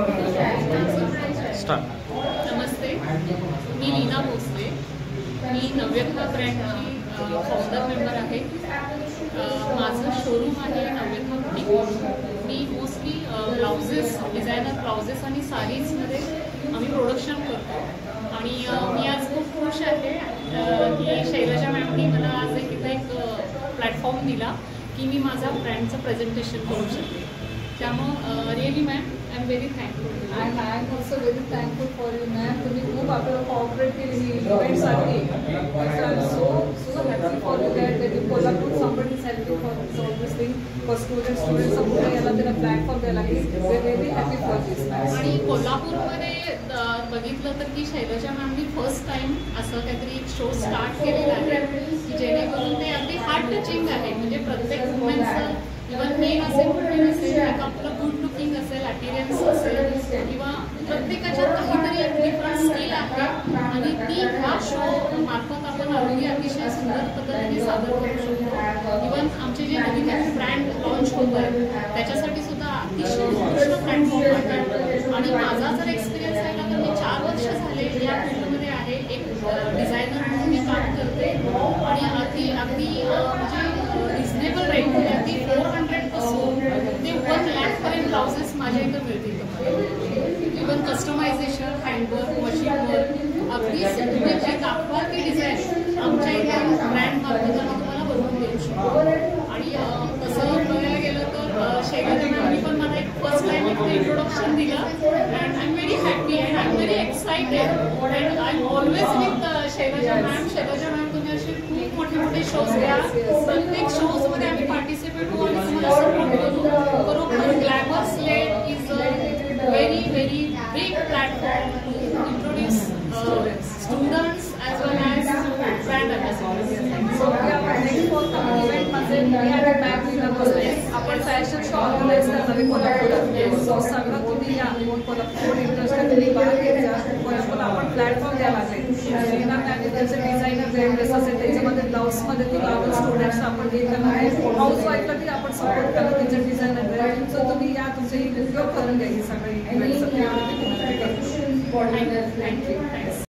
नमस्ते, मी लीना भोसले. मी नव्यथा ब्रँडची founder member आहे. माझं शोरूम आहे नव्यथा बुटीक. मी मोस्टली ब्लाउजेस, डिझायनर ब्लाउजेस आणि साडीजमध्ये आम्ही प्रोडक्शन करतो. आणि मी आज खूप खुश आहे की शैलजा मॅमनी मला आज एक प्लॅटफॉर्म दिला की मी माझा ब्रँडचं प्रेझेंटेशन करू शकते. त्यामुळं really ma'am I am very thankful. And I am also very thankful for you, ma'am. तुम्ही खूप आपल्याला कोऑपरेट केली ही इव्हेंटसाठी. So I am so happy for you that you collaborate somebody is helping for all this thing for students सगळं याला त्याला platform द्यायला लागेल. We are very happy for this, ma'am. आणि कोल्हापूरमध्ये बघितलं तर की शैलजा मॅमनी फर्स्ट टाइम असं काहीतरी एक शो स्टार्ट केलेला आहे की जेणेकरून ते अगदी हार्ट टचिंग आहे. म्हणजे प्रत्येक वुमेन्सचं इव्हन मेन असेल वुमेन असेल आपलं गुड लुकिंग असेल, अटिरियन्स असेल किंवा प्रत्येकाच्यात काहीतरी एक डिफरंट स्किल आहे आणि ती ह्या शो मार्फत आपण अगदी अतिशय सुंदर पद्धतीने सादर करू शकतो. इव्हन आमचे जे नवीन ब्रँड लॉन्च होत आहे त्याच्यासाठी सुद्धा अतिशय उत्कृष्ट प्लॅटफॉर्म आहे. आणि माझा जर एक्सपिरियन्स आहे ना तर मी 4 वर्ष झाले या फील्डमध्ये आहे. एक डिझायनर म्हणून मी काम करते आणि अगदी म्हणजे रिजनेबल रेट म्हणजे अगदी 400 पासून ते 1 लाखपर्यंत ब्लाउजेस माझ्या इथं मिळतील. इव्हन कस्टमायझेशन, हँडवर्क, मशीनवर्क अगदी तुम्ही जे दाखवाल ती डिझाईन आमच्या इथे ब्रँड मार्फत आम्ही तुम्हाला बनवून देऊ शकतो. आणि तसं बघायला गेलं तर शैलजा मॅमनी पण मला एक फर्स्ट टाइम एक इंट्रोडक्शन दिलं. And I am very happy and I am very excited and I am always with Shailaja ma'am. Shailaja ma'am तुम्ही असे खूप मोठे शोज द्या. प्रत्येक शोजमध्ये आम्ही पार्टिसिपेट होऊ आणि तुम्हाला सपोर्ट करू. बरोबर glamour slate is very big platform to introduce students as well as brand ambassadors. So we are planning for coming event मध्ये we have a map दिलं आपण फॅशन शो ऑर्गनाइज करणार आहे कोल्हापुरात. सो सगळं तुम्ही या कोल्हापूर इंटरेस्टेड तुम्ही भाग घ्यायचा. कोल्हापूरला आपण प्लॅटफॉर्म द्यायला लागले. रीना मॅमने त्यांचे डिझायनर ड्रेस असेल त्याच्यामध्ये ब्लाऊजमध्ये तुम्ही आपण स्टुडंट्स आपण हे करणार आहे. हाऊस वाईफला ती आपण सपोर्ट करणार त्यांचे डिझायनर ड्रेस. सो तुम्ही या तुमचे उपयोग करून घ्या ही सगळी इव्हेंट्स. Thank you.